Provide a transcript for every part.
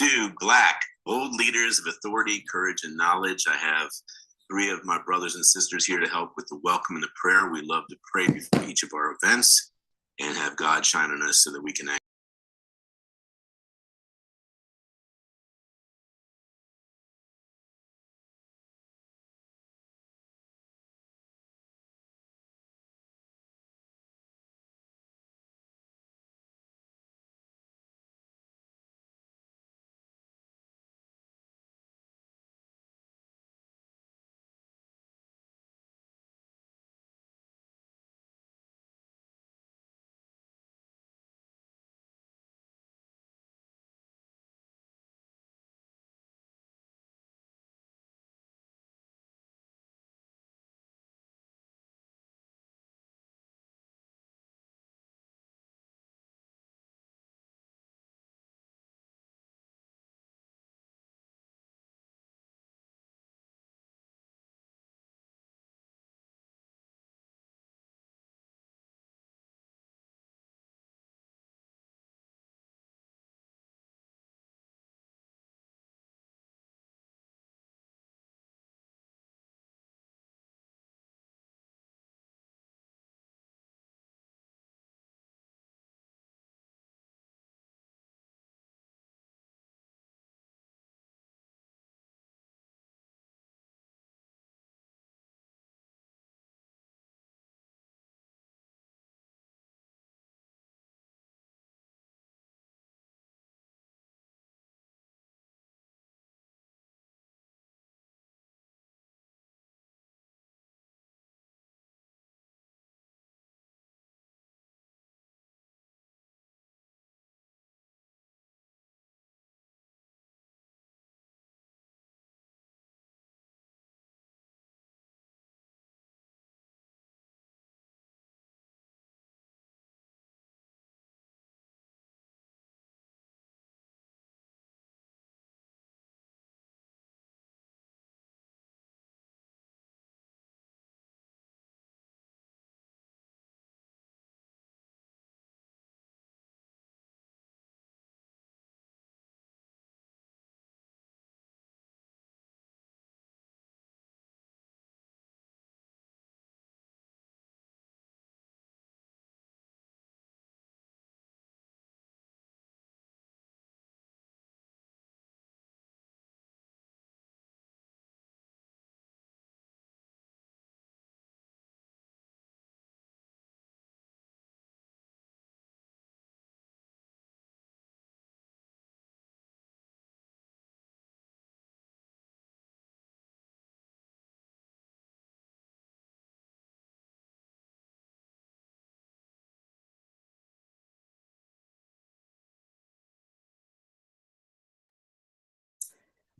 to B.L.A.C.K, Bold Leaders of Authority, Courage, and Knowledge. I have three of my brothers and sisters here to help with the welcome and the prayer. We love to pray before each of our events and have God shine on us so that we can act.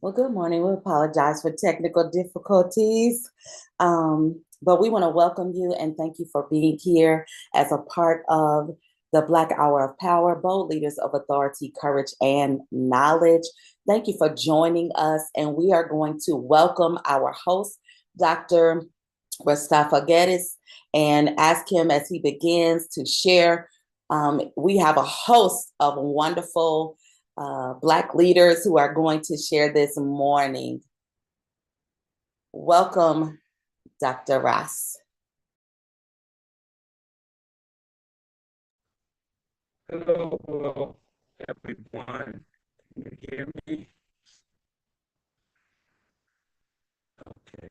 Well, good morning. We apologize for technical difficulties, but we want to welcome you and thank you for being here as a part of the Black Hour of Power, Bold Leaders of Authority, Courage, and Knowledge. Thank you for joining us, and we are going to welcome our host, Dr. Mustafa Geddes, and ask him as he begins to share. We have a host of wonderful Black leaders who are going to share this morning. Welcome, Dr. Ross. Hello, everyone. Can you hear me? Okay.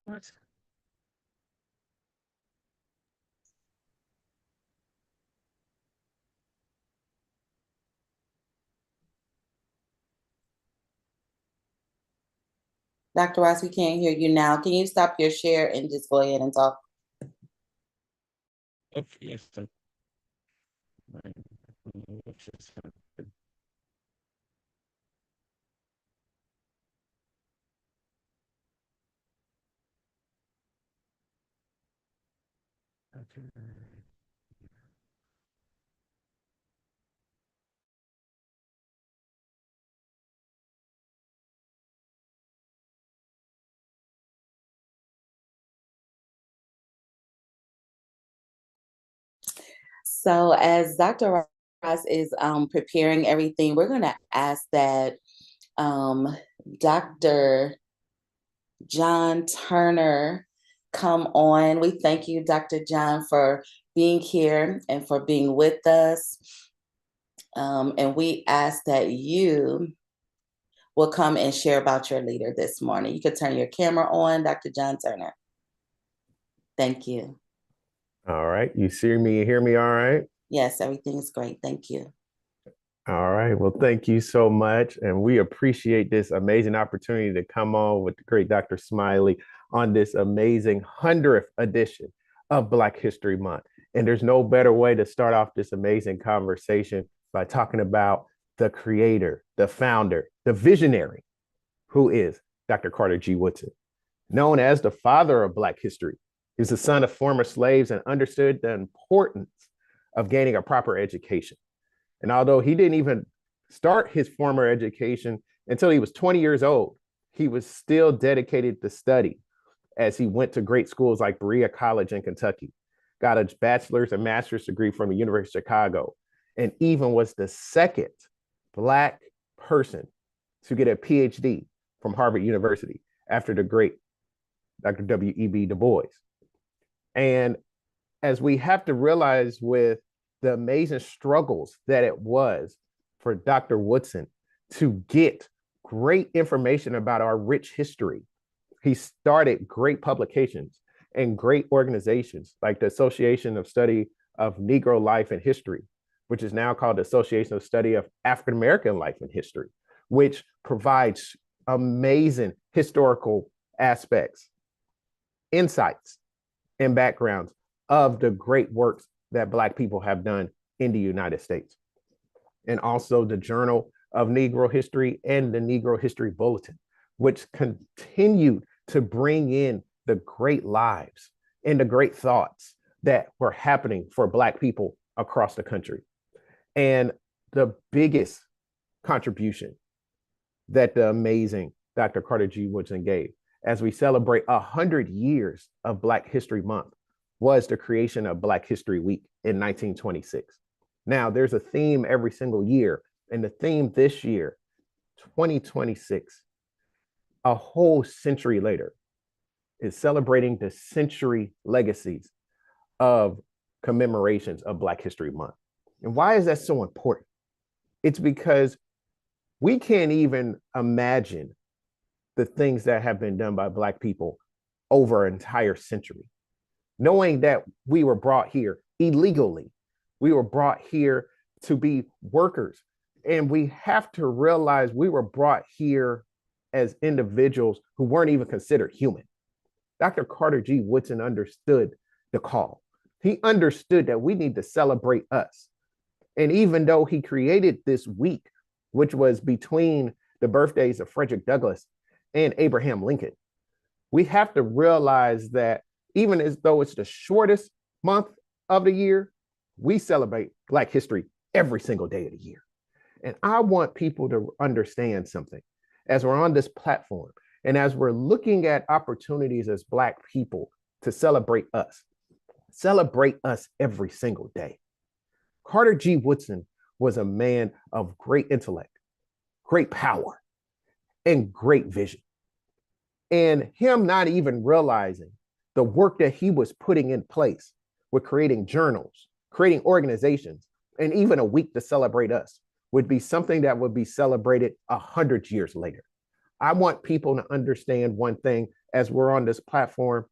What? Dr. Ross, we can't hear you now. Can you stop your share and just go ahead and talk? Okay, yes, sir. What just happened? Okay. So as Dr. Ross is preparing everything, we're going to ask that Dr. John Turner come on. We thank you, Dr. John, for being here and for being with us. And we ask that you will come and share about your leader this morning. You could turn your camera on, Dr. John Turner. Thank you. All right. You see me, you hear me all right? Yes, everything is great. Thank you. All right. Well, thank you so much. And we appreciate this amazing opportunity to come on with the great Dr. Smiley on this amazing 100th edition of Black History Month. And there's no better way to start off this amazing conversation by talking about the creator, the founder, the visionary, who is Dr. Carter G. Woodson, known as the father of Black history. He's the son of former slaves and understood the importance of gaining a proper education. And although he didn't even start his formal education until he was 20 years old, he was still dedicated to study as he went to great schools like Berea College in Kentucky, got a bachelor's and master's degree from the University of Chicago, and even was the second Black person to get a PhD from Harvard University after the great Dr. W.E.B. Du Bois. And as we have to realize with the amazing struggles that it was for Dr. Woodson to get great information about our rich history, he started great publications and great organizations like the Association of Study of Negro Life and History, which is now called the Association of Study of African American Life and History, which provides amazing historical aspects, insights, and backgrounds of the great works that Black people have done in the United States. And also the Journal of Negro History and the Negro History Bulletin, which continued to bring in the great lives and the great thoughts that were happening for Black people across the country. And the biggest contribution that the amazing Dr. Carter G. Woodson gave as we celebrate 100 years of Black History Month was the creation of Black History Week in 1926. Now, there's a theme every single year, and the theme this year, 2026, a whole century later, is celebrating the century legacies of commemorations of Black History Month. And why is that so important? It's because we can't even imagine the things that have been done by Black people over an entire century. Knowing that we were brought here illegally, we were brought here to be workers. And we have to realize we were brought here as individuals who weren't even considered human. Dr. Carter G. Woodson understood the call. He understood that we need to celebrate us. And even though he created this week, which was between the birthdays of Frederick Douglass and Abraham Lincoln, we have to realize that even as though it's the shortest month of the year, we celebrate Black history every single day of the year. And I want people to understand something as we're on this platform and as we're looking at opportunities as Black people to celebrate us every single day. Carter G. Woodson was a man of great intellect, great power, and great vision. And him not even realizing the work that he was putting in place with creating journals, creating organizations, and even a week to celebrate us would be something that would be celebrated 100 years later. I want people to understand one thing as we're on this platform,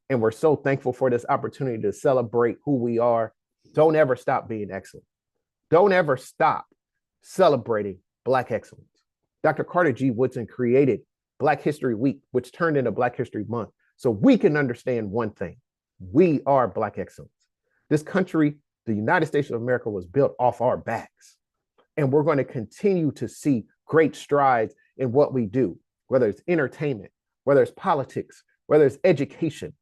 and we're so thankful for this opportunity to celebrate who we are. Don't ever stop being excellent. Don't ever stop celebrating Black excellence. Dr. Carter G. Woodson created Black History Week, which turned into Black History Month, so we can understand one thing. We are Black excellence. This country, the United States of America, was built off our backs. And we're going to continue to see great strides in what we do, whether it's entertainment, whether it's politics, whether it's education,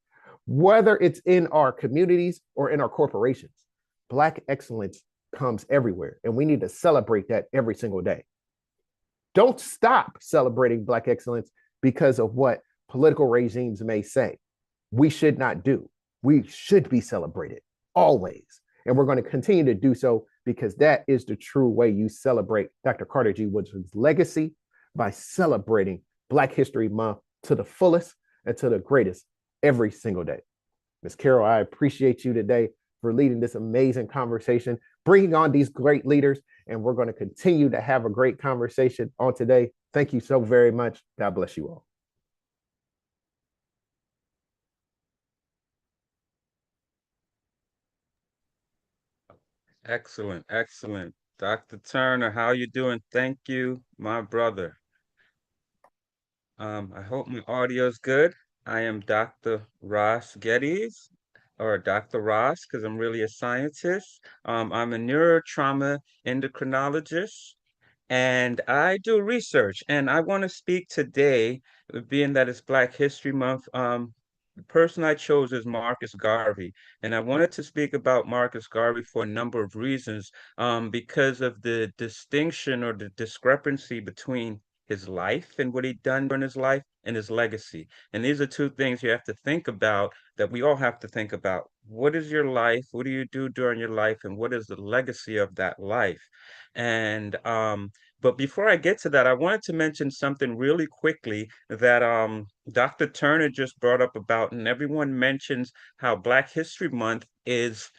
whether it's in our communities or in our corporations. Black excellence comes everywhere, and we need to celebrate that every single day. Don't stop celebrating Black excellence because of what political regimes may say. We should not do. We should be celebrated always. And we're going to continue to do so because that is the true way you celebrate Dr. Carter G. Woodson's legacy, by celebrating Black History Month to the fullest and to the greatest every single day. Ms. Carol, I appreciate you today for leading this amazing conversation, bringing on these great leaders, and we're going to continue to have a great conversation on today. Thank you so very much. God bless you all. Excellent, excellent. Dr. Turner, how you doing? Thank you, my brother. I hope my audio is good. I am Dr. Ross Geddes, or Dr. Ross, because I'm really a scientist. I'm a neurotrauma endocrinologist, and I do research. And I want to speak today, being that it's Black History Month. The person I chose is Marcus Garvey, and I wanted to speak about Marcus Garvey for a number of reasons, because of the distinction or the discrepancy between his life and what he'd done during his life and his legacy. And these are two things you have to think about, that we all have to think about. What is your life? What do you do during your life? And what is the legacy of that life? And but before I get to that, I wanted to mention something really quickly that Dr. Turner just brought up about, and everyone mentions how Black History Month is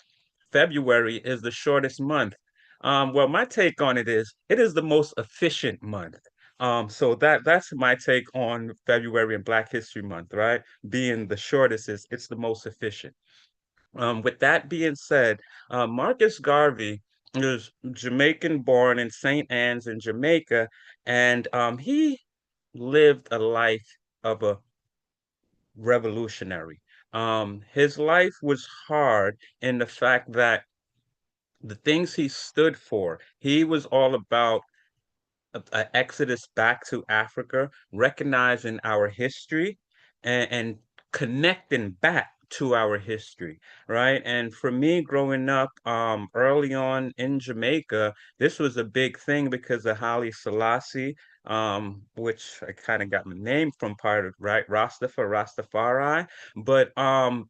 February is the shortest month. Well, my take on it is the most efficient month. So that's my take on February and Black History Month, right? Being the shortest is it's the most efficient. With that being said, Marcus Garvey was Jamaican born in St. Anne's in Jamaica, and he lived a life of a revolutionary. His life was hard in the fact that the things he stood for, he was all about exodus back to Africa, recognizing our history and connecting back to our history, right? And for me, growing up early on in Jamaica, this was a big thing because of Haile Selassie, which I kind of got my name from, part of, right? Rastafari. But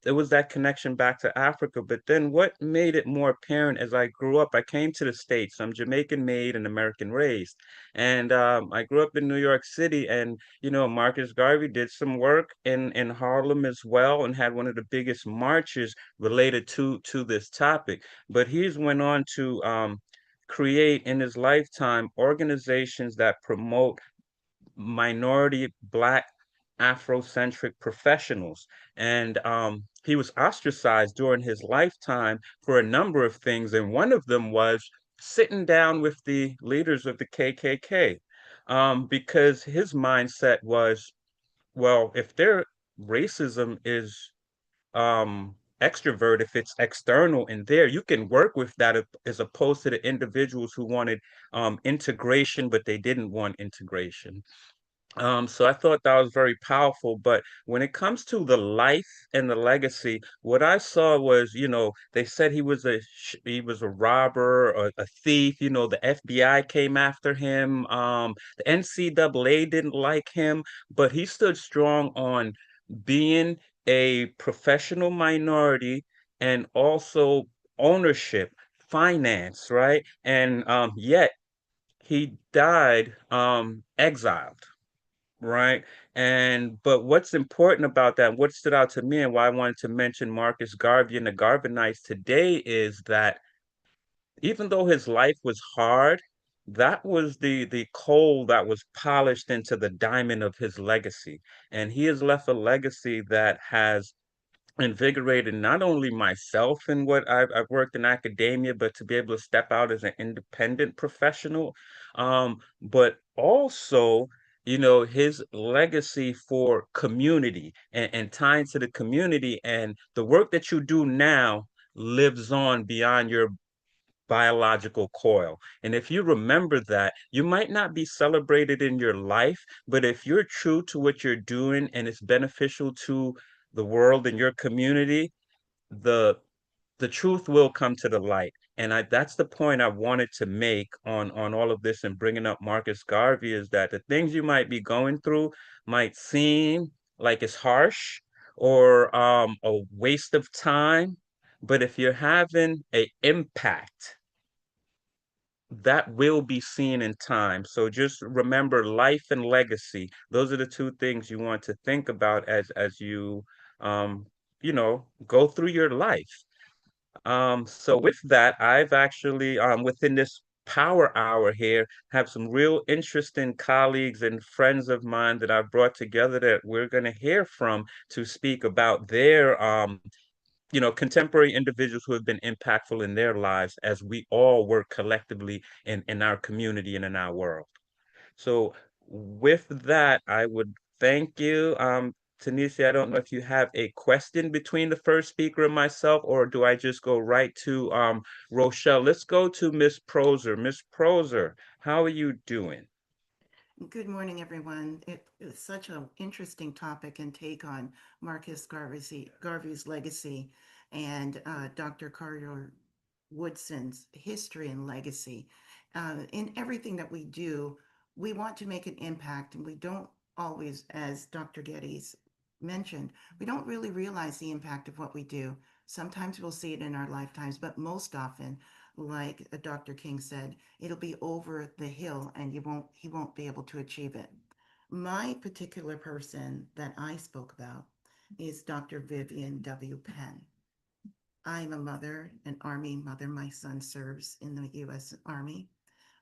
it was that connection back to Africa. But then what made it more apparent as I grew up, I came to the States. I'm Jamaican made and American raised. And I grew up in New York City, and Marcus Garvey did some work in Harlem as well, and had one of the biggest marches related to this topic. But he's went on to create in his lifetime organizations that promote minority Black Afrocentric professionals. And he was ostracized during his lifetime for a number of things. And one of them was sitting down with the leaders of the KKK, because his mindset was, well, if their racism is extrovert, if it's external in there, you can work with that, as opposed to the individuals who wanted integration, but they didn't want integration. So I thought that was very powerful. But when it comes to the life and the legacy, what I saw was, they said he was a robber, a thief. The FBI came after him. The NCAA didn't like him, but he stood strong on being a professional minority, and also ownership, finance, right? And yet he died exiled, right? And but what's important about that, what stood out to me, and why I wanted to mention Marcus Garvey and the Garvinites today, is that even though his life was hard, that was the coal that was polished into the diamond of his legacy. And he has left a legacy that has invigorated not only myself in what I've worked in academia, but to be able to step out as an independent professional, but also you know, his legacy for community and tying to the community, and the work that you do now lives on beyond your biological coil. And if you remember that, you might not be celebrated in your life, but if you're true to what you're doing and it's beneficial to the world and your community, the the truth will come to the light. And that's the point I wanted to make on all of this and bringing up Marcus Garvey, is that the things you might be going through might seem like it's harsh or a waste of time, but if you're having a impact, that will be seen in time. So just remember life and legacy. Those are the two things you want to think about as you um, go through your life. So with that, I've actually within this power hour here have some real interesting colleagues and friends of mine that I've brought together that we're going to hear from to speak about their contemporary individuals who have been impactful in their lives as we all work collectively in our community and in our world. So with that, I would thank you. Tanisha, I don't know if you have a question between the first speaker and myself, or do I just go right to Rochelle? Let's go to Miss Proser. Miss Proser, how are you doing? Good morning, everyone. It is such an interesting topic and take on Garvey's legacy and Dr. Carter Woodson's history and legacy. In everything that we do, we want to make an impact, and we don't always, as Dr. Geddes mentioned, we don't really realize the impact of what we do. Sometimes we'll see it in our lifetimes, but most often, like Dr. King said, it'll be over the hill and he won't be able to achieve it. My particular person that I spoke about is Dr. Vivian W. Penn. I'm a mother, an Army mother. My son serves in the U.S. Army.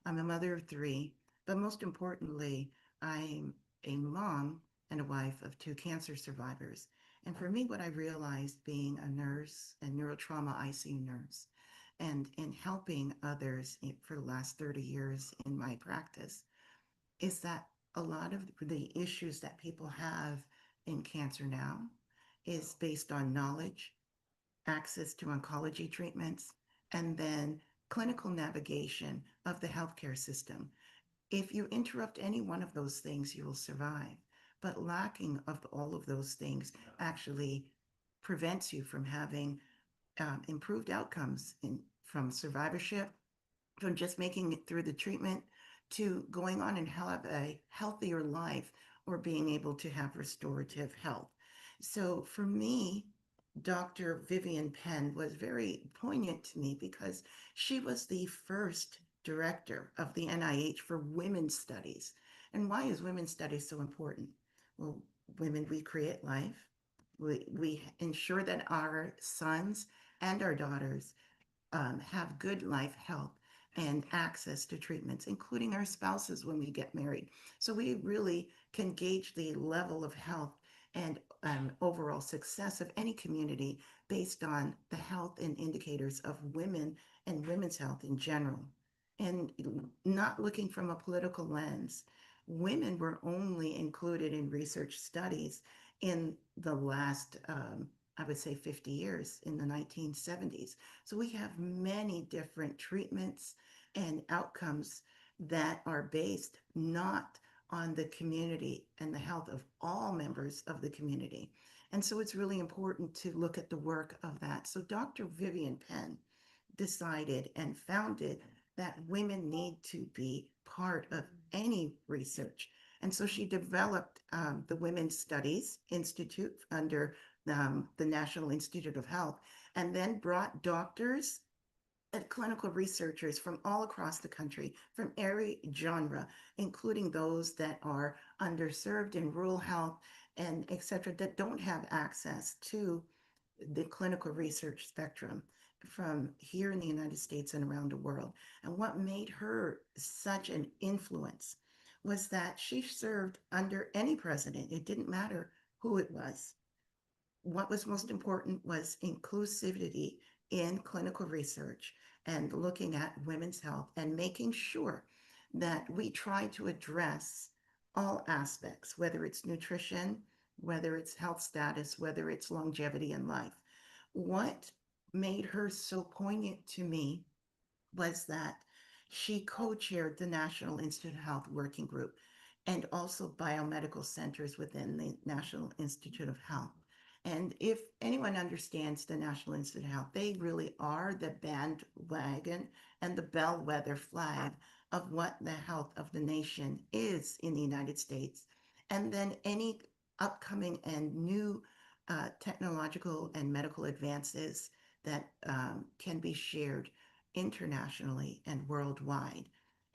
I'm a mother of three, but most importantly, I'm a mom and a wife of two cancer survivors. And for me, what I realized being a nurse and neurotrauma ICU nurse and in helping others for the last 30 years in my practice is that a lot of the issues that people have in cancer now is based on knowledge, access to oncology treatments, and then clinical navigation of the healthcare system. If you interrupt any one of those things, you will survive. But lacking of all of those things actually prevents you from having improved outcomes from survivorship, from just making it through the treatment to going on and have a healthier life or being able to have restorative health. So for me, Dr. Vivian Penn was very poignant to me because she was the first director of the NIH for women's studies. And why is women's studies so important? Well, women, we create life. We ensure that our sons and our daughters have good life health and access to treatments, including our spouses when we get married. So we really can gauge the level of health and overall success of any community based on the health and indicators of women and women's health in general. And not looking from a political lens, women were only included in research studies in the last, I would say, 50 years, in the 1970s. So we have many different treatments and outcomes that are based not on the community and the health of all members of the community. And so it's really important to look at the work of that. So Dr. Vivian Penn decided and founded that women need to be part of any research. And so she developed the Women's Studies Institute under the National Institute of Health, and then brought doctors and clinical researchers from all across the country, from every genre, including those that are underserved in rural health and et cetera, that don't have access to the clinical research spectrum from here in the United States and around the world. And what made her such an influence was that she served under any president. It didn't matter who it was. What was most important was inclusivity in clinical research and looking at women's health and making sure that we try to address all aspects, whether it's nutrition, whether it's health status, whether it's longevity in life. What made her so poignant to me was that she co-chaired the National Institute of Health Working Group and also biomedical centers within the National Institute of Health. And if anyone understands the National Institute of Health, they really are the bandwagon and the bellwether flag of what the health of the nation is in the United States. And then any upcoming and new technological and medical advances that can be shared internationally and worldwide.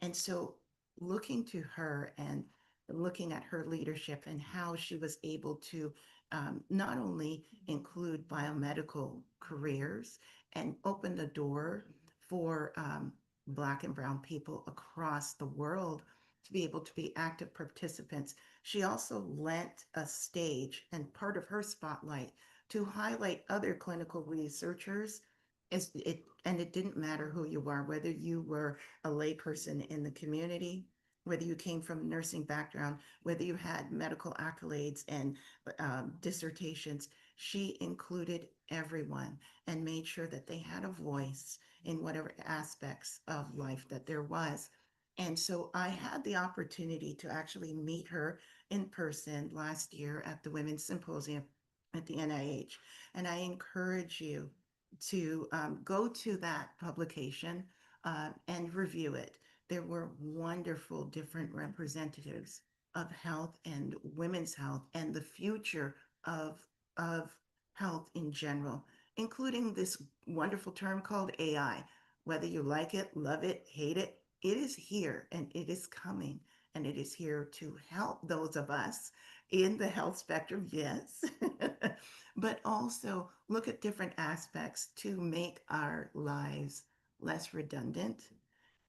And so looking to her and looking at her leadership and how she was able to not only include biomedical careers and open the door for Black and Brown people across the world to be able to be active participants, she also lent a stage and part of her spotlight to highlight other clinical researchers. And it didn't matter who you are, whether you were a layperson in the community, whether you came from a nursing background, whether you had medical accolades and dissertations. She included everyone and made sure that they had a voice in whatever aspects of life that there was. And so I had the opportunity to actually meet her in person last year at the Women's Symposium at the NIH. And I encourage you to go to that publication and review it. There were wonderful different representatives of health and women's health and the future of health in general, including this wonderful term called AI. Whether you like it, love it, hate it, it is here and it is coming. And it is here to help those of us in the health spectrum, yes, but also look at different aspects to make our lives less redundant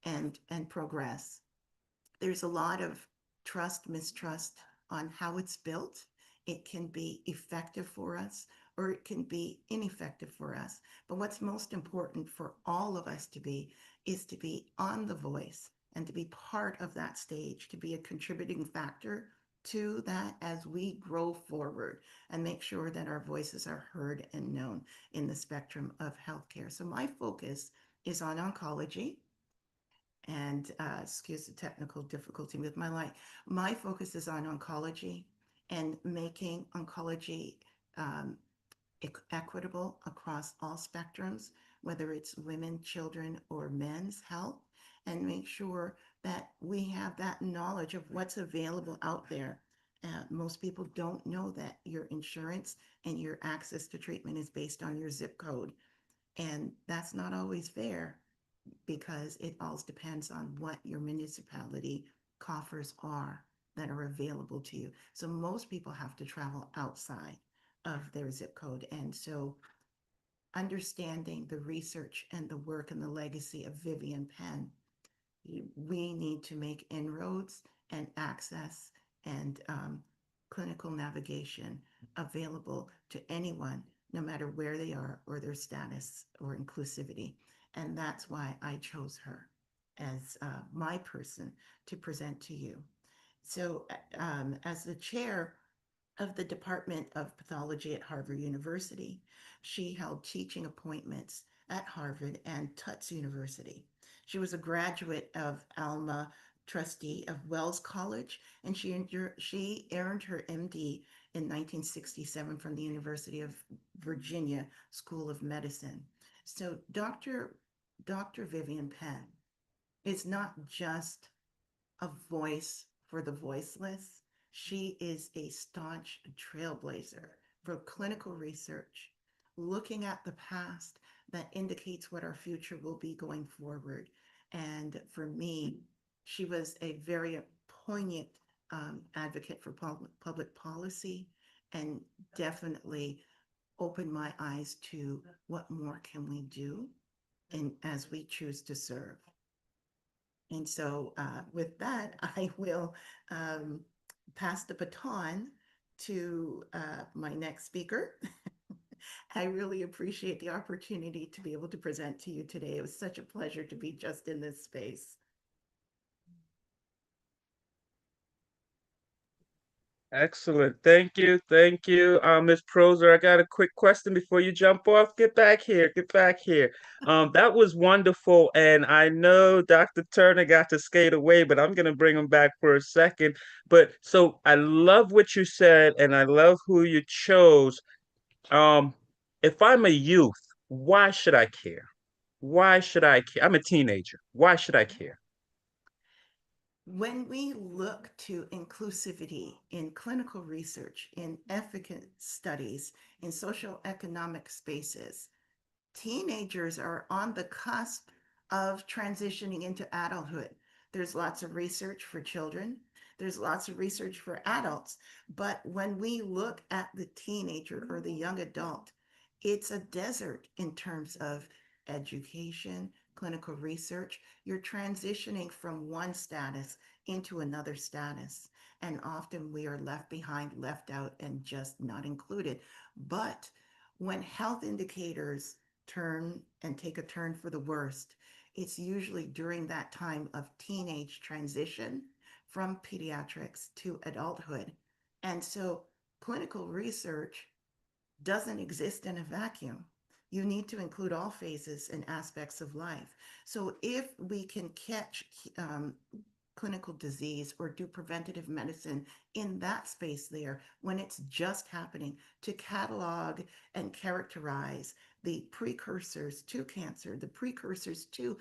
and progress. There's a lot of trust, mistrust on how it's built. It can be effective for us or it can be ineffective for us. But what's most important for all of us to be is to be on the voice and to be part of that stage, to be a contributing factor to that as we grow forward and make sure that our voices are heard and known in the spectrum of healthcare. So my focus is on oncology and excuse the technical difficulty with my light. My focus is on oncology and making oncology um, equitable across all spectrums, whether it's women, children, or men's health, and make sure that we have that knowledge of what's available out there. Most people don't know that your insurance and your access to treatment is based on your zip code. And that's not always fair because it all depends on what your municipality coffers are that are available to you. So most people have to travel outside of their zip code. And so understanding the research and the work and the legacy of Vivian Penn, we need to make inroads and access and clinical navigation available to anyone, no matter where they are or their status or inclusivity. And that's why I chose her as my person to present to you. So, as the chair of the Department of Pathology at Harvard University, she held teaching appointments at Harvard and Tufts University. She was a graduate of Alma, trustee of Wells College, and she earned her MD in 1967 from the University of Virginia School of Medicine. So Dr. Vivian Penn is not just a voice for the voiceless. She is a staunch trailblazer for clinical research, looking at the past that indicates what our future will be going forward. And for me, she was a very poignant advocate for public policy and definitely opened my eyes to what more can we do and as we choose to serve. And so with that, I will pass the baton to my next speaker. I really appreciate the opportunity to be able to present to you today. It was such a pleasure to be just in this space. Excellent. Thank you. Thank you. Ms. Proser, I got a quick question before you jump off. Get back here. Get back here. That was wonderful. And I know Dr. Turner got to skate away, but I'm gonna bring him back for a second. But so I love what you said, and I love who you chose. Um, if I'm a youth, why should I care? Why should I care? I'm a teenager. Why should I care? When we look to inclusivity in clinical research, in efficacy studies, in social economic spaces, teenagers are on the cusp of transitioning into adulthood. There's lots of research for children, there's lots of research for adults, but when we look at the teenager or the young adult, it's a desert in terms of education, clinical research. You're transitioning from one status into another status. And often we are left behind, left out, and just not included. But when health indicators turn and take a turn for the worst, it's usually during that time of teenage transition from pediatrics to adulthood. And so clinical research doesn't exist in a vacuum. You need to include all phases and aspects of life. So if we can catch clinical disease or do preventative medicine in that space there when it's just happening, to catalog and characterize the precursors to cancer, the precursors to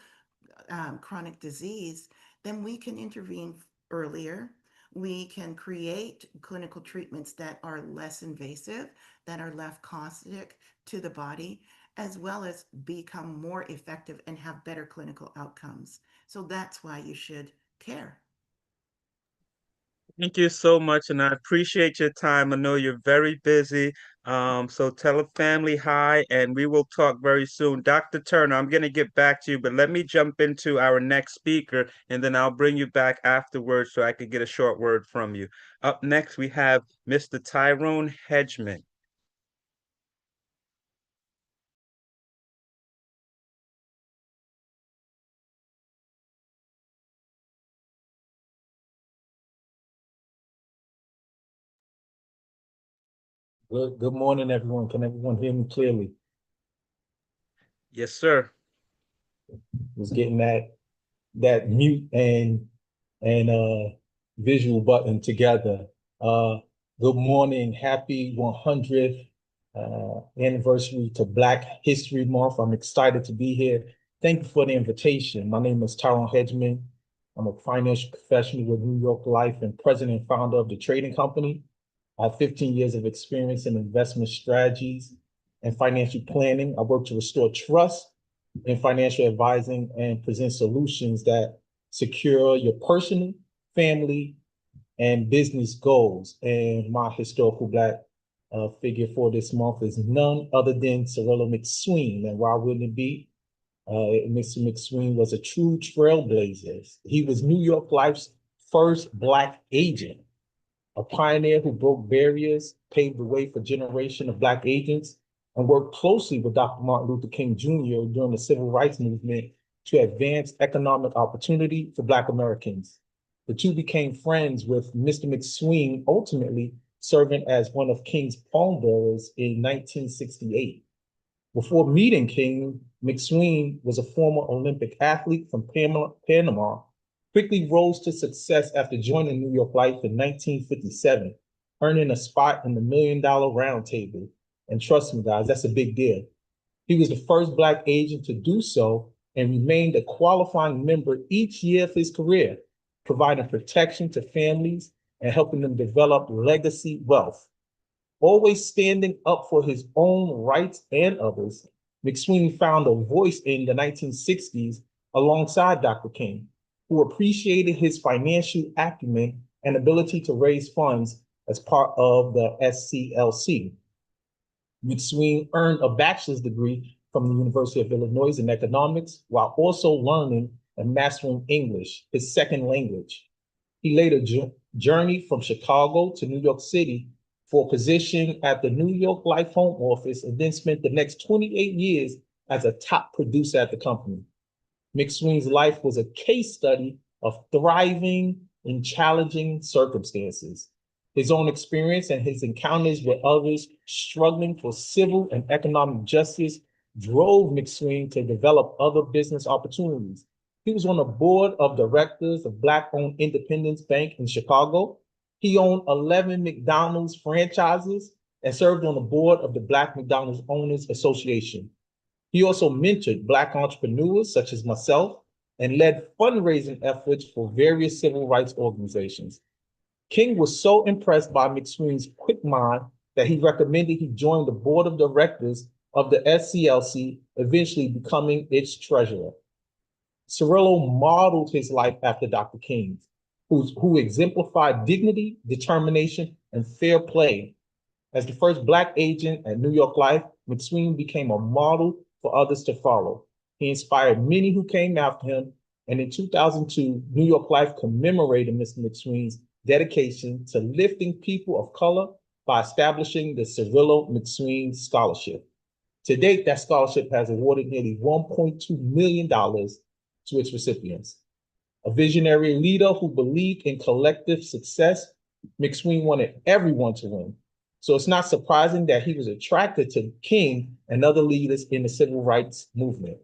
chronic disease, then we can intervene earlier. We can create clinical treatments that are less invasive, that are less caustic to the body, as well as become more effective and have better clinical outcomes. So that's why you should care. Thank you so much, and I appreciate your time. I know you're very busy. So tell a family hi, and we will talk very soon. Dr. Turner, I'm going to get back to you, but let me jump into our next speaker, and then I'll bring you back afterwards so I can get a short word from you. Up next, we have Mr. Tyrone Hedgman. Good morning, everyone. Can everyone hear me clearly? Yes, sir. Was getting that mute and visual button together. Uh, good morning, happy 100th anniversary to Black History Month. I'm excited to be here. Thank you for the invitation. My name is Tyrone Hedgman. I'm a financial professional with New York Life and president and founder of the trading company. I have 15 years of experience in investment strategies and financial planning. I work to restore trust in financial advising and present solutions that secure your personal, family, and business goals. And my historical Black figure for this month is none other than Cyrilla McSween. And why wouldn't it be? Mr. McSween was a true trailblazer. He was New York Life's first Black agent, a pioneer who broke barriers, paved the way for a generation of Black agents, and worked closely with Dr. Martin Luther King Jr. during the Civil Rights Movement to advance economic opportunity for Black Americans. The two became friends, with Mr. McSween ultimately serving as one of King's pallbearers in 1968. Before meeting King, McSween was a former Olympic athlete from Panama, quickly rose to success after joining New York Life in 1957, earning a spot in the $1 Million Round Table. And trust me, guys, that's a big deal. He was the first Black agent to do so and remained a qualifying member each year of his career, providing protection to families and helping them develop legacy wealth. Always standing up for his own rights and others, McSweeney found a voice in the 1960s alongside Dr. King, who appreciated his financial acumen and ability to raise funds as part of the SCLC. McSween earned a bachelor's degree from the University of Illinois in economics, while also learning and mastering English, his second language. He later journeyed from Chicago to New York City for a position at the New York Life Home Office, and then spent the next 28 years as a top producer at the company. McSween's life was a case study of thriving in challenging circumstances. His own experience and his encounters with others struggling for civil and economic justice drove McSween to develop other business opportunities. He was on the board of directors of Black-owned Independence Bank in Chicago. He owned 11 McDonald's franchises and served on the board of the Black McDonald's Owners Association. He also mentored Black entrepreneurs such as myself and led fundraising efforts for various civil rights organizations. King was so impressed by McSween's quick mind that he recommended he join the board of directors of the SCLC, eventually becoming its treasurer. Cirillo modeled his life after Dr. King's, who exemplified dignity, determination, and fair play. As the first Black agent at New York Life, McSween became a model for others to follow. He inspired many who came after him, and in 2002, New York Life commemorated Mr. McSween's dedication to lifting people of color by establishing the Cirillo McSween Scholarship. To date, that scholarship has awarded nearly $1.2 million to its recipients. A visionary leader who believed in collective success, McSween wanted everyone to win. So it's not surprising that he was attracted to King and other leaders in the civil rights movement.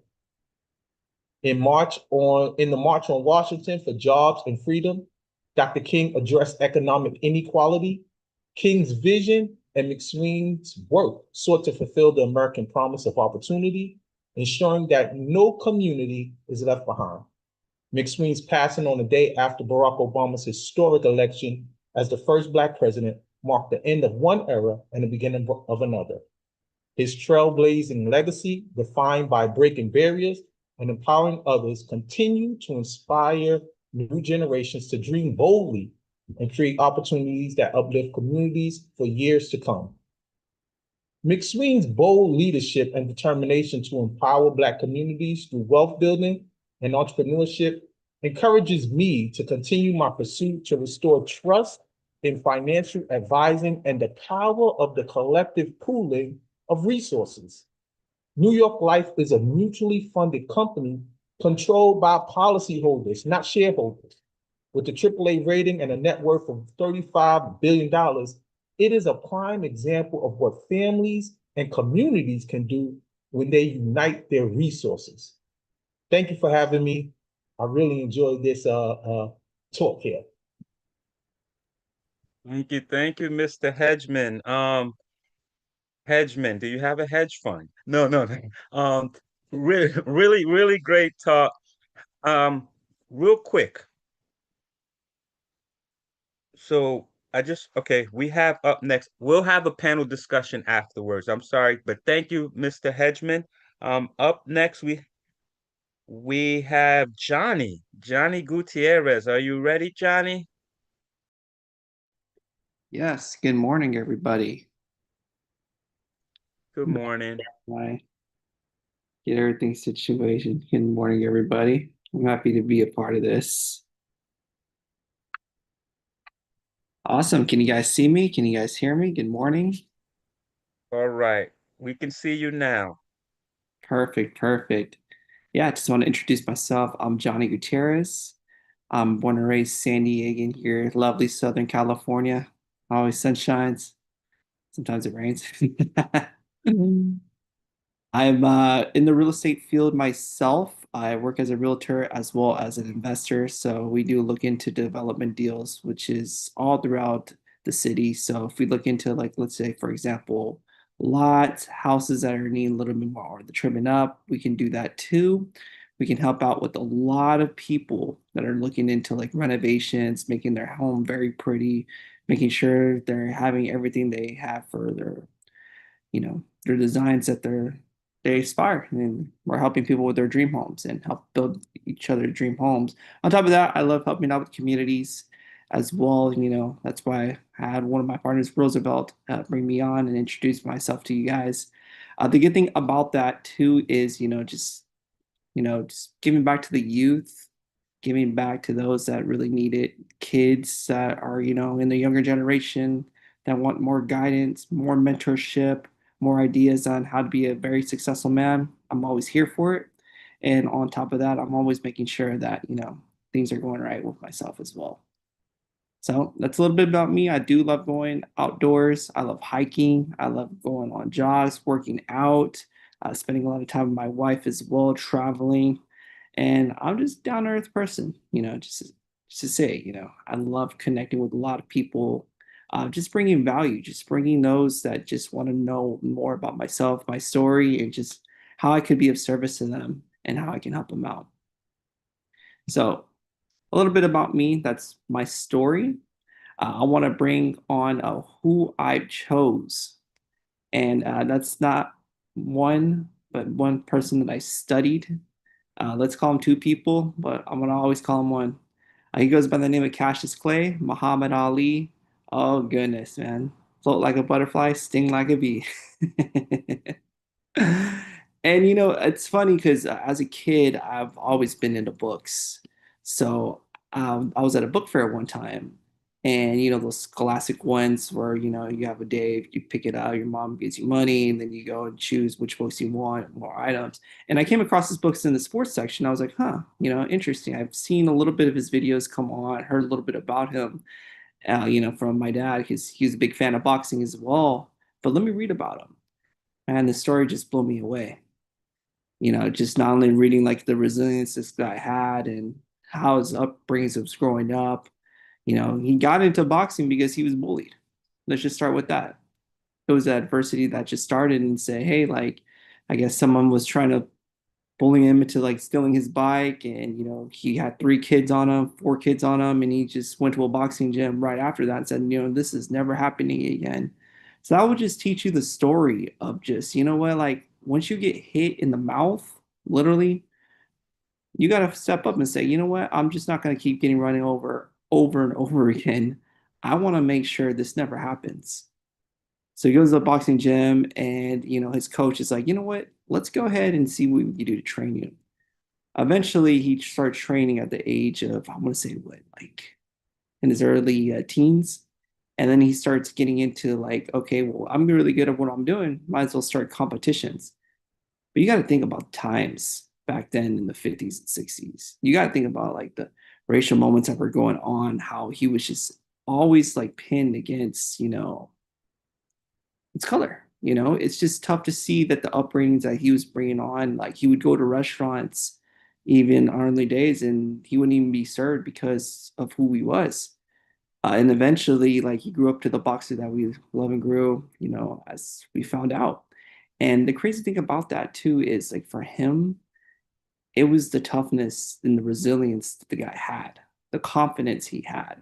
In the March on Washington for Jobs and Freedom, Dr. King addressed economic inequality. King's vision and McSween's work sought to fulfill the American promise of opportunity, ensuring that no community is left behind. McSween's passing on the day after Barack Obama's historic election as the first Black president marked the end of one era and the beginning of another. His trailblazing legacy, defined by breaking barriers and empowering others, continue to inspire new generations to dream boldly and create opportunities that uplift communities for years to come. McSween's bold leadership and determination to empower Black communities through wealth building and entrepreneurship encourages me to continue my pursuit to restore trust in financial advising and the power of the collective pooling of resources. New York Life is a mutually funded company controlled by policyholders, not shareholders. With a AAA rating and a net worth of $35 billion, it is a prime example of what families and communities can do when they unite their resources. Thank you for having me. I really enjoyed this talk here. Thank you, Mr. Hedgeman. Hedgeman, do you have a hedge fund? No, no, no. Really great talk. Real quick. So okay, we have up next, we'll have a panel discussion afterwards. I'm sorry, but thank you, Mr. Hedgeman. Up next, we have Johnny Gutierrez. Are you ready, Johnny? Yes, good morning, everybody. Good morning. I get everything situation. Good morning, everybody. I'm happy to be a part of this. Awesome. Can you guys see me? Can you guys hear me? Good morning. All right, we can see you now. Perfect, perfect. Yeah, I just want to introduce myself. I'm Johnny Gutierrez. I'm born and raised San Diegan here, lovely Southern California. Always sunshines. Sometimes it rains. I'm in the real estate field myself. I work as a realtor as well as an investor. So we do look into development deals, which is all throughout the city. So if we look into, like, let's say, for example, lots, houses that are needing a little bit more, or the trimming up, we can do that too. We can help out with a lot of people that are looking into like renovations, making their home very pretty, making sure they're having everything they have for their designs that they aspire. And we're helping people with their dream homes and help build each other dream homes. On top of that, I love helping out with communities as well. That's why I had one of my partners, Roosevelt, bring me on and introduce myself to you guys. The good thing about that too is, just giving back to the youth, giving back to those that really need it, kids that are, in the younger generation that want more guidance, more mentorship, more ideas on how to be a very successful man. I'm always here for it. And on top of that, I'm always making sure that, things are going right with myself as well. So that's a little bit about me. I do love going outdoors. I love hiking. I love going on jogs, working out, spending a lot of time with my wife as well, traveling. And I'm just down to earth person, just to say, I love connecting with a lot of people, just bringing value, just bringing those that just want to know more about myself, my story, and just how I could be of service to them and how I can help them out. So a little bit about me. That's my story. I want to bring on who I chose. And that's not one, but one person that I studied. Let's call him two people, but I'm going to always call him one. He goes by the name of Cassius Clay, Muhammad Ali. Oh, goodness, man. Float like a butterfly, sting like a bee. And it's funny because as a kid, I've always been into books. So I was at a book fair one time, and those classic ones where you have a day, you pick it out, your mom gives you money, and then you go and choose which books you want, more items. And I came across his books in the sports section. I was like, huh, interesting. I've seen a little bit of his videos come on, heard a little bit about him, from my dad because he's a big fan of boxing as well. But let me read about him. And the story just blew me away. Just not only reading like the resilience this guy had and how his upbringing was growing up. He got into boxing because he was bullied. Let's just start with that. It was adversity that just started and say, hey, like, I guess someone was trying to bully him into like stealing his bike, and he had 3 kids on him, 4 kids on him, and he just went to a boxing gym right after that and said, this is never happening again. So that would just teach you the story of just, what, like once you get hit in the mouth, literally, you got to step up and say, what, I'm just not going to keep getting running over and over again. I want to make sure this never happens. So he goes to the boxing gym, and his coach is like, what? Let's go ahead and see what we can do to train you. Eventually, he starts training at the age of, I want to say what, like in his early teens. And then he starts getting into like, okay, well, I'm really good at what I'm doing. Might as well start competitions. But you got to think about times back then in the 50s and 60s. You got to think about like the racial moments that were going on, how he was just always like pinned against, it's color. It's just tough to see that the upbringings that he was bringing on, like he would go to restaurants even on early days and he wouldn't even be served because of who he was. And eventually, like he grew up to the boxer that we love and grew, as we found out. And the crazy thing about that too is like for him, it was the toughness and the resilience that the guy had, the confidence he had.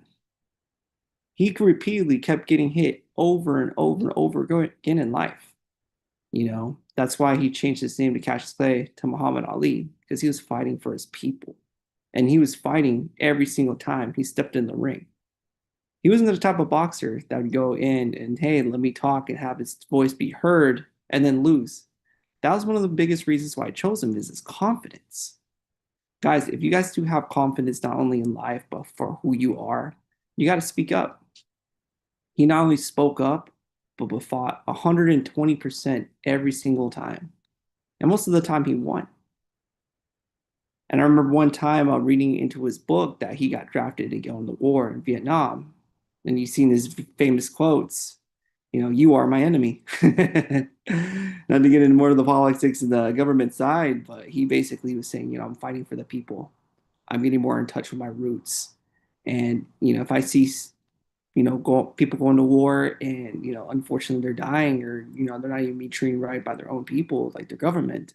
He repeatedly kept getting hit over and over and over again in life. That's why he changed his name to Cassius Clay to Muhammad Ali, because he was fighting for his people. And he was fighting every single time he stepped in the ring. He wasn't the type of boxer that would go in and, hey, let me talk and have his voice be heard and then lose. That was one of the biggest reasons why I chose him, is his confidence. Guys, if you guys do have confidence, not only in life, but for who you are, you got to speak up. He not only spoke up, but fought 120% every single time. And most of the time he won. And I remember one time reading into his book that he got drafted to go in the war in Vietnam. And you've seen his famous quotes, you are my enemy. Not to get into more of the politics of the government side, but he basically was saying, I'm fighting for the people. I'm getting more in touch with my roots. And, if I see people going to war and, unfortunately they're dying, or, they're not even being treated right by their own people, like their government,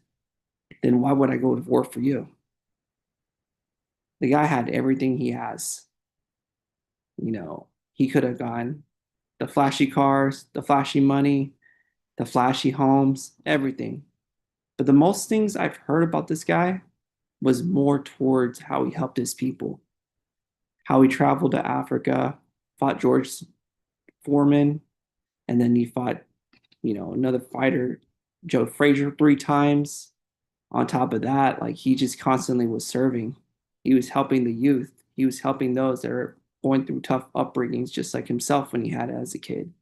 then why would I go to war for you? The guy had everything he has. He could have gone the flashy cars, the flashy money, the flashy homes, everything. But the most things I've heard about this guy was more towards how he helped his people, how he traveled to Africa, fought George Foreman, and then he fought, another fighter, Joe Frazier, 3 times. On top of that, like he just constantly was serving. He was helping the youth. He was helping those that are going through tough upbringings, just like himself when he had it as a kid.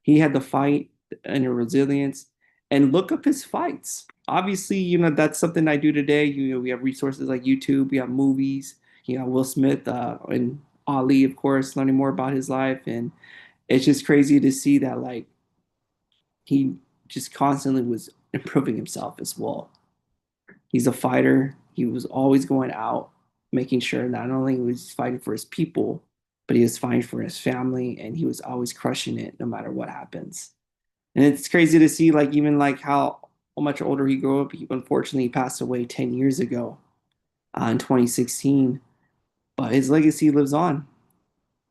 He had the fight and the resilience. And look up his fights. Obviously, that's something I do today. We have resources like YouTube, we have movies, Will Smith, and Ali, of course, learning more about his life. And it's just crazy to see that, like, he just constantly was improving himself as well. He's a fighter. He was always going out, making sure not only was he fighting for his people, but he was fighting for his family, and he was always crushing it no matter what happens. And it's crazy to see, like, even like how much older he grew up. He unfortunately passed away 10 years ago, in 2016, but his legacy lives on.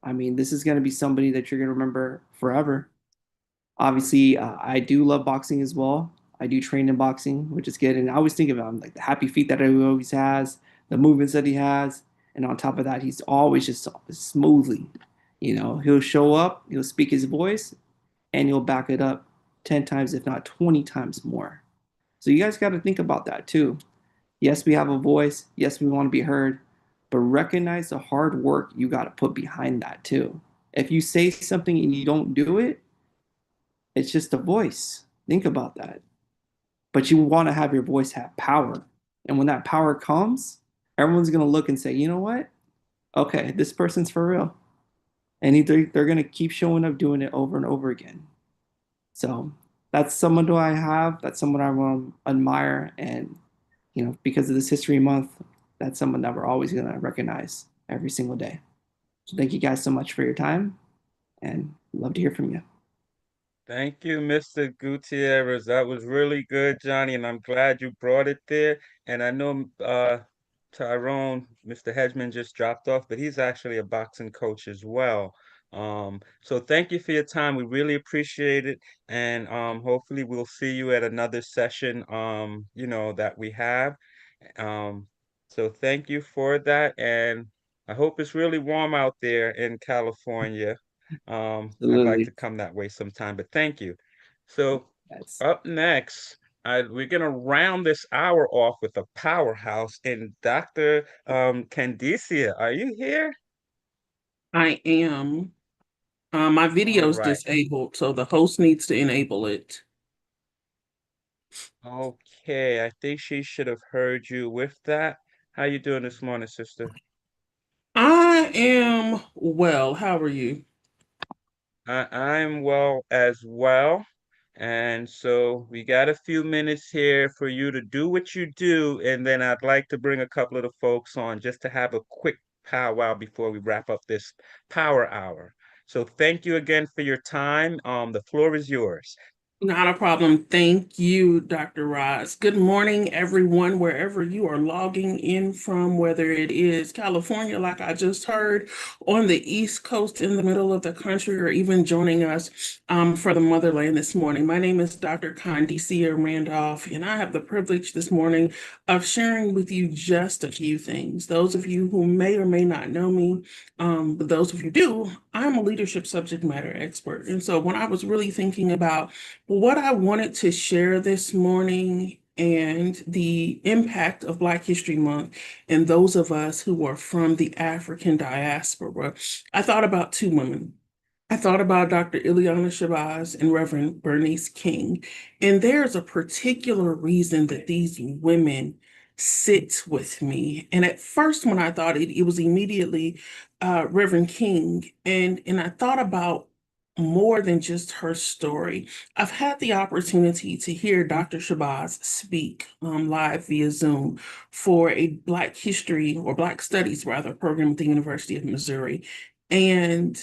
I mean, this is going to be somebody that you're going to remember forever. Obviously, I do love boxing as well. I do train in boxing, which is good. And I always think about him, like the happy feet that he always has, the movements that he has. And on top of that, he's always just smoothly, he'll show up, he'll speak his voice, and he'll back it up 10 times, if not 20 times more. So you guys got to think about that too. Yes, we have a voice. Yes, we want to be heard, but recognize the hard work you got to put behind that too. If you say something and you don't do it, it's just a voice. Think about that. But you want to have your voice have power. And when that power comes, everyone's going to look and say, you know what? Okay, this person's for real. And they're going to keep showing up doing it over and over again. So that's someone who I have. That's someone I want to admire. And, because of this History Month, that's someone that we're always going to recognize every single day. So thank you guys so much for your time. And love to hear from you. Thank you, Mr. Gutierrez. That was really good, Johnny, and I'm glad you brought it there. And I know Tyrone, Mr. Hedgeman just dropped off, but he's actually a boxing coach as well. So thank you for your time. We really appreciate it. And hopefully we'll see you at another session, that we have. Um, so thank you for that. And I hope it's really warm out there in California. I'd like Absolutely. to come that way sometime, but thank you. So Yes. up next, we're gonna round this hour off with a powerhouse in Dr. Candicia. Are you here? I am. My All video's right. disabled, so the host needs to enable it. Okay, I think she should have heard you with that. How you doing this morning, sister? I am well. How are you? I'm well as well. And so we got a few minutes here for you to do what you do, and then I'd like to bring a couple of the folks on just to have a quick powwow before we wrap up this power hour. So thank you again for your time. The floor is yours. Not a problem. Thank you, Dr. Ross. Good morning, everyone, wherever you are logging in from, whether it is California, like I just heard, on the East Coast, in the middle of the country, or even joining us for the motherland this morning. My name is Dr. Candicia Randolph, and I have the privilege this morning of sharing with you just a few things. Those of you who may or may not know me, but those of you do, I'm a leadership subject matter expert. And so when I was really thinking about what I wanted to share this morning and the impact of Black History Month and those of us who are from the African diaspora, I thought about two women. I thought about Dr. Ileana Shabazz and Reverend Bernice King. And there's a particular reason that these women sit with me. And at first, when I thought it was immediately Reverend King. And I thought about more than just her story. I've had the opportunity to hear Dr. Shabazz speak live via Zoom for a Black History or Black Studies rather program at the University of Missouri. And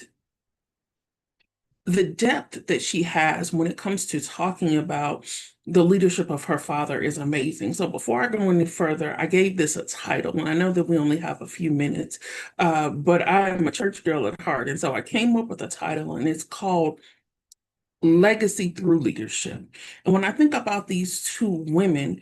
the depth that she has when it comes to talking about the leadership of her father is amazing. So before I go any further, I gave this a title, and I know that we only have a few minutes, but I am a church girl at heart. And so I came up with a title, and it's called Legacy Through Leadership. And when I think about these two women,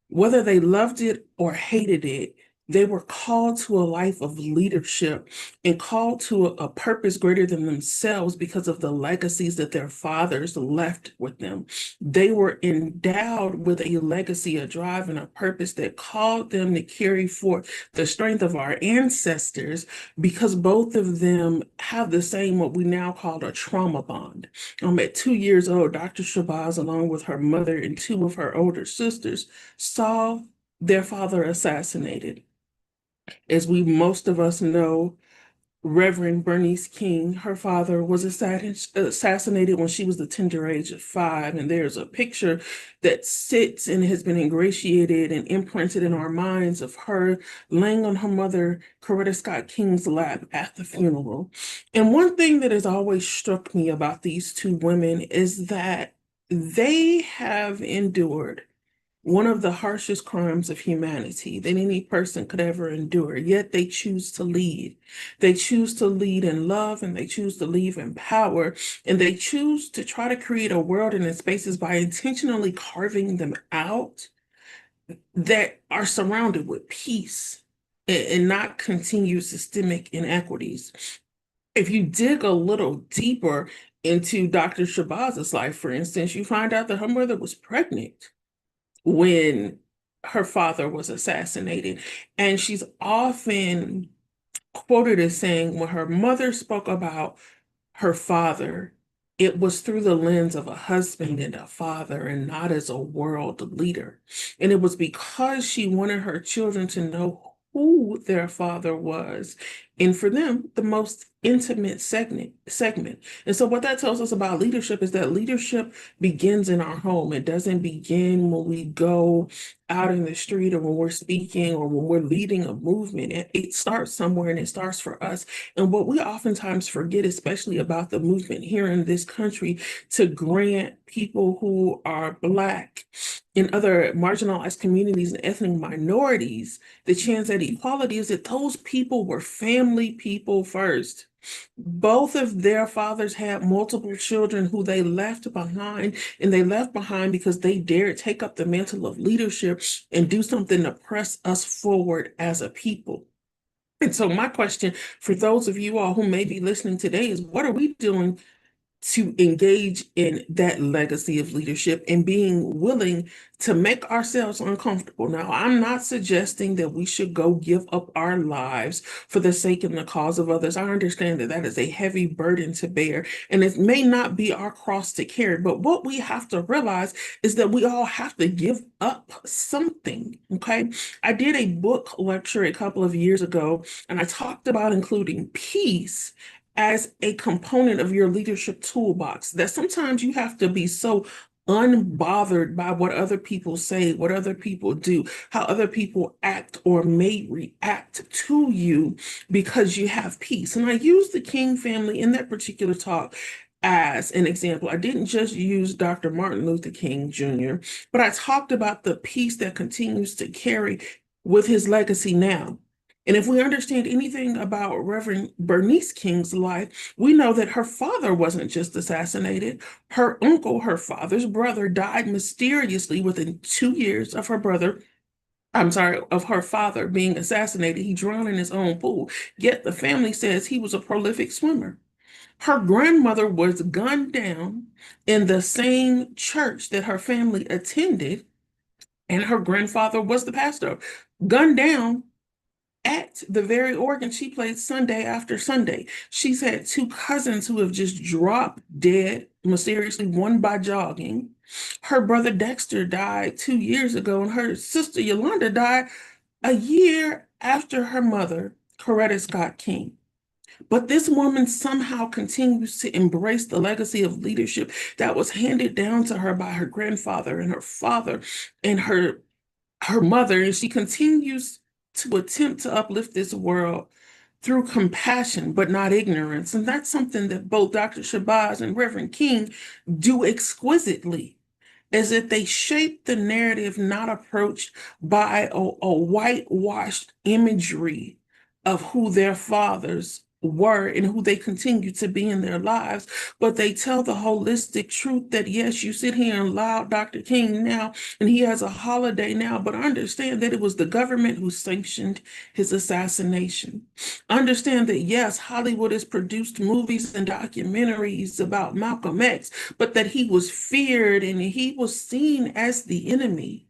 whether they loved it or hated it, they were called to a life of leadership and called to a purpose greater than themselves because of the legacies that their fathers left with them. They were endowed with a legacy, a drive, and a purpose that called them to carry forth the strength of our ancestors because both of them have the same, what we now call a trauma bond. At 2 years old, Dr. Shabazz, along with her mother and two of her older sisters, saw their father assassinated. As most of us know, Reverend Bernice King. Her father was assassinated when she was the tender age of 5. And there's a picture that sits and has been ingratiated and imprinted in our minds of her laying on her mother, Coretta Scott King's lap at the funeral. And one thing that has always struck me about these two women is that they have endured one of the harshest crimes of humanity that any person could ever endure, yet they choose to lead. They choose to lead in love, and they choose to lead in power, and they choose to try to create a world and in spaces by intentionally carving them out that are surrounded with peace and not continued systemic inequities. If you dig a little deeper into Dr. Shabazz's life, for instance, you find out that her mother was pregnant when her father was assassinated. And she's often quoted as saying, when her mother spoke about her father, it was through the lens of a husband and a father and not as a world leader. And it was because she wanted her children to know who their father was, and for them, the most intimate segment. And so what that tells us about leadership is that leadership begins in our home. It doesn't begin when we go out in the street or when we're speaking or when we're leading a movement. It starts somewhere, and it starts for us. And what we oftentimes forget, especially about the movement here in this country, to grant people who are Black in other marginalized communities and ethnic minorities the chance at equality, is that those people were family people first. Both of their fathers had multiple children who they left behind, and they left behind because they dared take up the mantle of leadership and do something to press us forward as a people. And so my question for those of you all who may be listening today is, what are we doing to engage in that legacy of leadership and being willing to make ourselves uncomfortable? Now, I'm not suggesting that we should go give up our lives for the sake and the cause of others. I understand that that is a heavy burden to bear, and it may not be our cross to carry. But what we have to realize is that we all have to give up something, okay? I did a book lecture a couple of years ago, and I talked about including peace as a component of your leadership toolbox, that sometimes you have to be so unbothered by what other people say, what other people do, how other people act or may react to you, because you have peace. And I use the King family in that particular talk as an example. I didn't just use Dr. Martin Luther King Jr., but I talked about the peace that continues to carry with his legacy now. And if we understand anything about Reverend Bernice King's life, we know that her father wasn't just assassinated. Her uncle, her father's brother, died mysteriously within 2 years of of her father being assassinated. He drowned in his own pool. Yet the family says he was a prolific swimmer. Her grandmother was gunned down in the same church that her family attended, and her grandfather was the pastor. Gunned down at the very organ she played Sunday after Sunday. She's had 2 cousins who have just dropped dead mysteriously, one by jogging. Her brother Dexter died 2 years ago, and her sister Yolanda died a year after her mother, Coretta Scott King. But this woman somehow continues to embrace the legacy of leadership that was handed down to her by her grandfather and her father and her mother, and she continues to attempt to uplift this world through compassion, but not ignorance. And that's something that both Dr. Shabazz and Reverend King do exquisitely, is that they shape the narrative not approached by a whitewashed imagery of who their fathers were and who they continue to be in their lives, but they tell the holistic truth that, yes, you sit here and laud Dr. King now, and he has a holiday now, but understand that it was the government who sanctioned his assassination. Understand that, yes, Hollywood has produced movies and documentaries about Malcolm X, but that he was feared and he was seen as the enemy.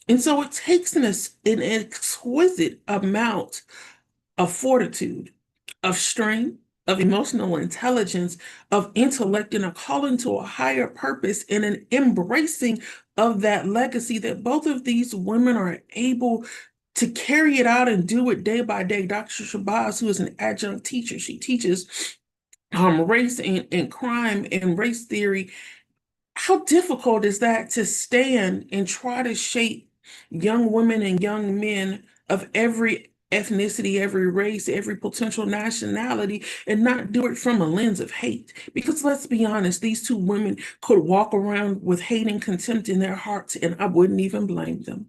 And so it takes an exquisite amount of fortitude, of strength, of emotional intelligence, of intellect, and a calling to a higher purpose, and an embracing of that legacy, that both of these women are able to carry it out and do it day by day. Dr. Shabazz, who is an adjunct teacher, she teaches race and crime and race theory. How difficult is that to stand and try to shape young women and young men of every ethnicity, every race, every potential nationality, and not do it from a lens of hate? Because let's be honest, these two women could walk around with hate and contempt in their hearts, and I wouldn't even blame them.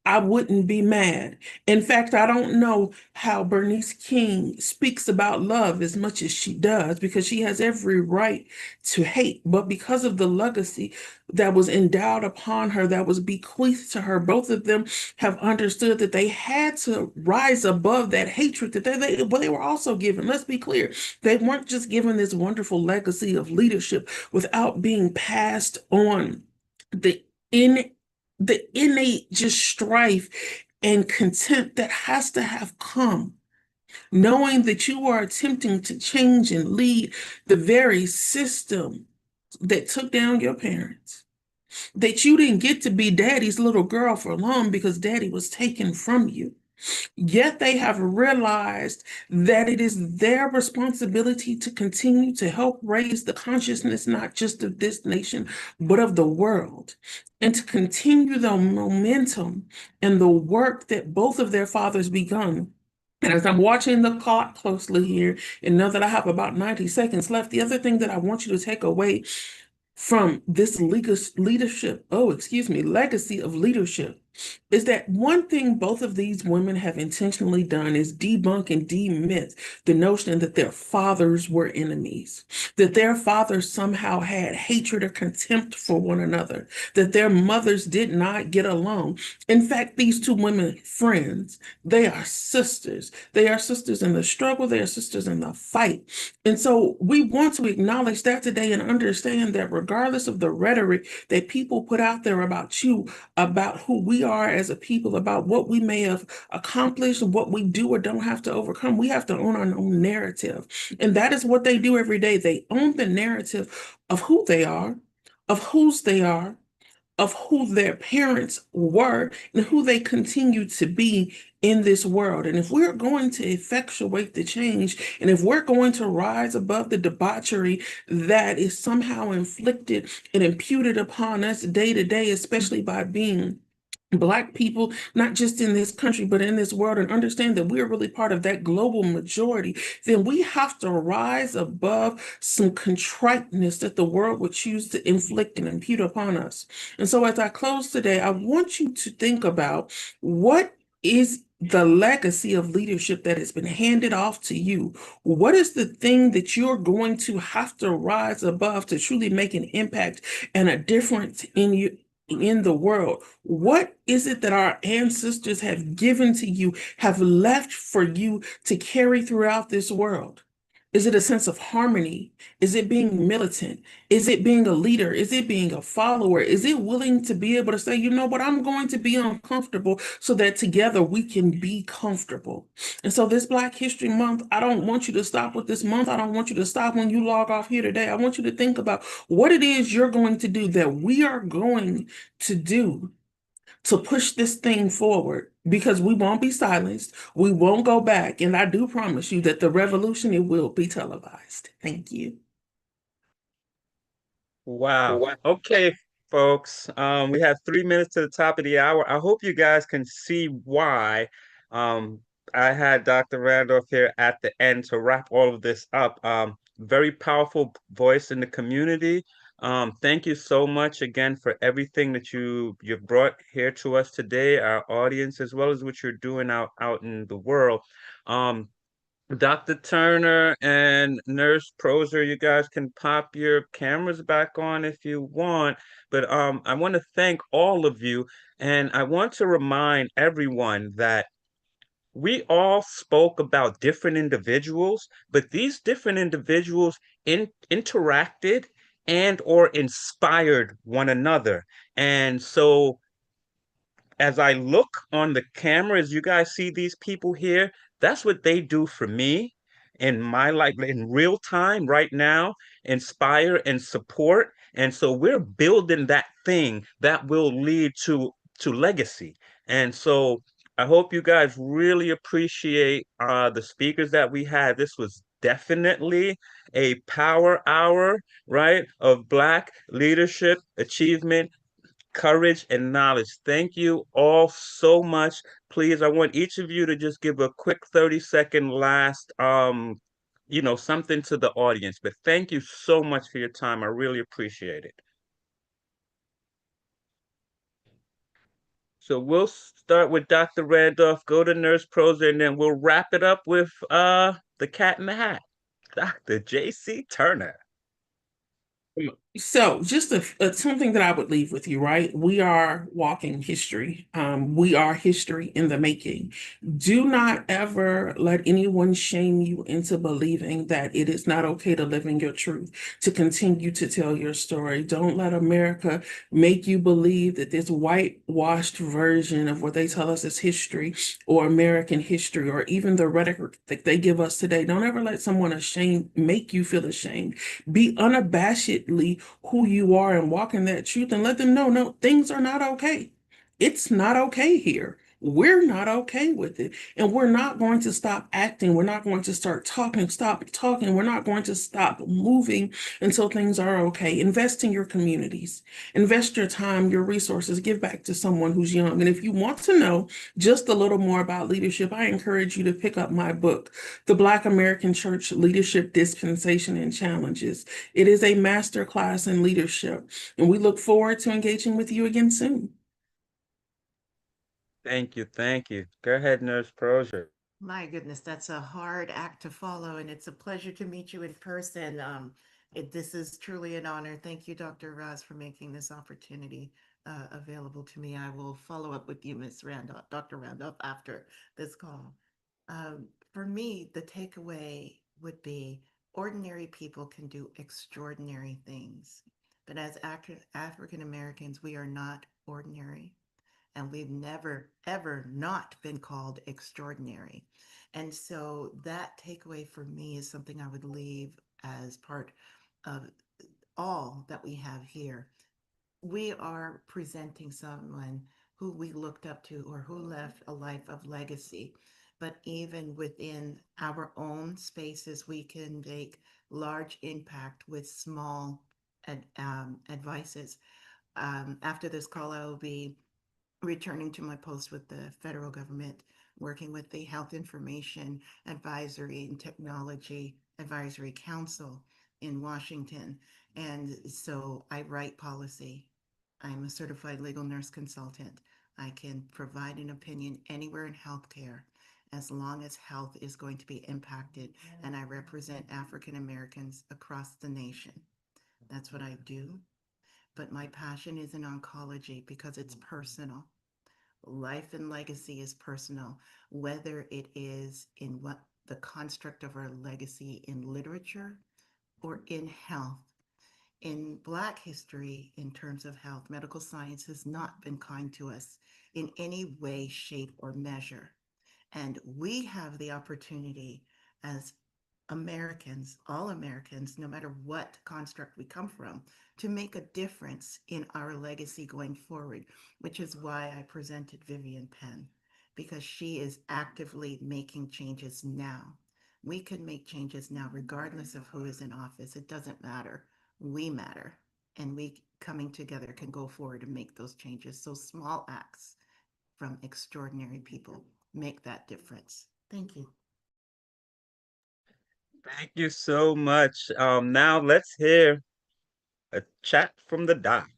I wouldn't be mad. In fact, I don't know how Bernice King speaks about love as much as she does, because she has every right to hate. But because of the legacy that was endowed upon her, that was bequeathed to her, both of them have understood that they had to rise above that hatred that they were also given. Let's be clear. They weren't just given this wonderful legacy of leadership without being passed on the in the innate just strife and contempt that has to have come, knowing that you are attempting to change and lead the very system that took down your parents, that you didn't get to be daddy's little girl for long because daddy was taken from you. Yet they have realized that it is their responsibility to continue to help raise the consciousness, not just of this nation, but of the world, and to continue the momentum and the work that both of their fathers begun. And as I'm watching the clock closely here and know that I have about 90 seconds left, the other thing that I want you to take away from this legacy of leadership is that one thing both of these women have intentionally done is debunk and demyth the notion that their fathers were enemies, that their fathers somehow had hatred or contempt for one another, that their mothers did not get along. In fact, these two women, friends, they are sisters. They are sisters in the struggle, they are sisters in the fight. And so we want to acknowledge that today and understand that regardless of the rhetoric that people put out there about you, about who we are as a people, about what we may have accomplished, what we do or don't have to overcome, we have to own our own narrative. And that is what they do every day. They own the narrative of who they are, of whose they are, of who their parents were, and who they continue to be in this world. And if we're going to effectuate the change, and if we're going to rise above the debauchery that is somehow inflicted and imputed upon us day to day, especially by being Black people, not just in this country, but in this world, and understand that we're really part of that global majority, then we have to rise above some contriteness that the world would choose to inflict and impute upon us. And so, as I close today, I want you to think about what is the legacy of leadership that has been handed off to you. What is the thing that you're going to have to rise above to truly make an impact and a difference in the world? What is it that our ancestors have given to you, have left for you to carry throughout this world? Is it a sense of harmony? Is it being militant? Is it being a leader? Is it being a follower? Is it willing to be able to say, you know what, I'm going to be uncomfortable so that together we can be comfortable? And so this Black History Month, I don't want you to stop with this month. I don't want you to stop when you log off here today. I want you to think about what it is you're going to do, that we are going to do to push this thing forward, because we won't be silenced. We won't go back. And I do promise you that the revolution, it will be televised. Thank you. Wow. Okay, folks. We have 3 minutes to the top of the hour. I hope you guys can see why I had Dr. Randolph here at the end to wrap all of this up. Very powerful voice in the community. Thank you so much again for everything that you've brought here to us today, our audience, as well as what you're doing out in the world. Dr. Turner and Nurse Proser, you guys can pop your cameras back on if you want. But I want to thank all of you, and I want to remind everyone that we all spoke about different individuals, but these different individuals interacted and or inspired one another. And so as I look on the camera, as you guys see these people here, that's what they do for me in my life in real time right now, inspire and support. And so we're building that thing that will lead to legacy. And so I hope you guys really appreciate the speakers that we had. This was definitely a power hour, right, of Black leadership, achievement, courage, and knowledge. Thank you all so much. Please, I want each of you to just give a quick 30-second last something to the audience. But thank you so much for your time. I really appreciate it. So we'll start with Dr. Randolph, go to Nurse Proser, and then we'll wrap it up with the cat in the hat, Dr. J.C. Turner. So, just something that I would leave with you, right? We are walking history. We are history in the making. Do not ever let anyone shame you into believing that it is not okay to live in your truth, to continue to tell your story. Don't let America make you believe that this whitewashed version of what they tell us is history or American history or even the rhetoric that they give us today. Don't ever let someone make you feel ashamed. Be unabashedly who you are and walk in that truth and let them know, no, things are not okay. It's not okay here. We're not okay with it. And we're not going to stop acting. We're not going to stop talking. We're not going to stop moving until things are okay. Invest in your communities. Invest your time, your resources. Give back to someone who's young. And if you want to know just a little more about leadership, I encourage you to pick up my book, The Black American Church Leadership Dispensation and Challenges. It is a masterclass in leadership, and we look forward to engaging with you again soon. Thank you. Thank you. Go ahead, Nurse Proser. My goodness, that's a hard act to follow, and it's a pleasure to meet you in person. This is truly an honor. Thank you, Dr. Roz, for making this opportunity available to me. I will follow up with you, Ms. Randolph, Dr. Randolph, after this call. For me, the takeaway would be ordinary people can do extraordinary things. But as African Americans, we are not ordinary, and we've never, ever not been called extraordinary. And so that takeaway for me is something I would leave as part of all that we have here. We are presenting someone who we looked up to or who left a life of legacy. But even within our own spaces, we can make large impact with small advices. After this call, I will be returning to my post with the federal government, working with the Health Information Advisory and Technology Advisory Council in Washington. And so I write policy. I'm a certified legal nurse consultant. I can provide an opinion anywhere in healthcare as long as health is going to be impacted. And I represent African Americans across the nation. That's what I do. But my passion is in oncology because it's personal. Life and legacy is personal, whether it is in what the construct of our legacy in literature or in health. In Black history, in terms of health, medical science has not been kind to us in any way, shape, or measure. And we have the opportunity as Americans, all Americans, no matter what construct we come from, to make a difference in our legacy going forward, which is why I presented Vivian Penn, because she is actively making changes now. We can make changes now, regardless of who is in office. It doesn't matter. We matter. And we coming together can go forward and make those changes. So small acts from extraordinary people make that difference. Thank you. Thank you so much. Now let's hear a chat from the doc.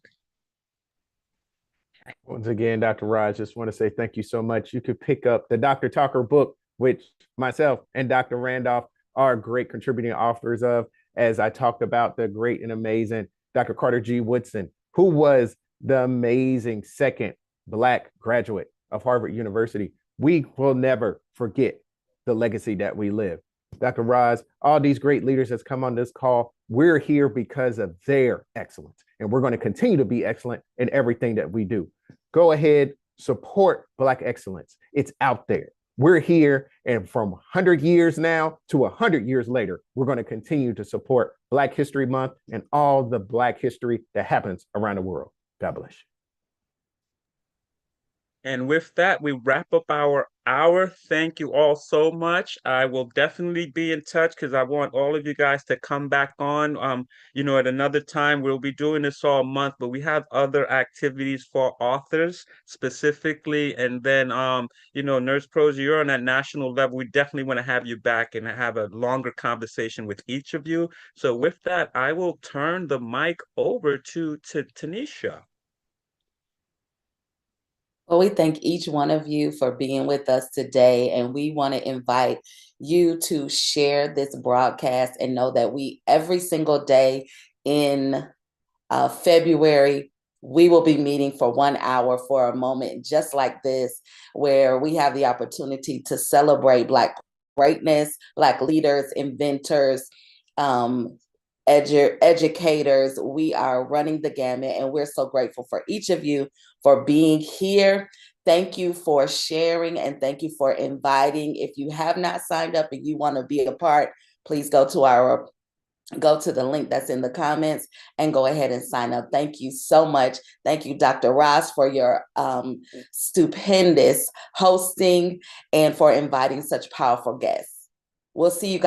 Once again, Dr. Raj, just want to say thank you so much. You could pick up the Dr. Talker book, which myself and Dr. Randolph are great contributing authors of, as I talked about the great and amazing Dr. Carter G. Woodson, who was the amazing second Black graduate of Harvard University. We will never forget the legacy that we live. Dr. Roz, all these great leaders that's come on this call, we're here because of their excellence. And we're going to continue to be excellent in everything that we do. Go ahead, support Black excellence. It's out there. We're here, and from 100 years now to 100 years later, we're going to continue to support Black History Month and all the Black history that happens around the world. God bless you. And with that, we wrap up our hour. Thank you all so much. I will definitely be in touch because I want all of you guys to come back on. At another time, we'll be doing this all month, but we have other activities for authors specifically. And then, Nurse Pros, you're on that national level. We definitely want to have you back and have a longer conversation with each of you. So with that, I will turn the mic over to Tanisha. Well, we thank each one of you for being with us today, and we want to invite you to share this broadcast and know that every single day in February, we will be meeting for 1 hour for a moment just like this, where we have the opportunity to celebrate Black greatness, Black leaders, inventors, educators. We are running the gamut, and we're so grateful for each of you for being here. Thank you for sharing, and thank you for inviting. If you have not signed up and you want to be a part, please go to the link that's in the comments and go ahead and sign up. Thank you so much. Thank you, Dr. Ross, for your stupendous hosting and for inviting such powerful guests. We'll see you guys.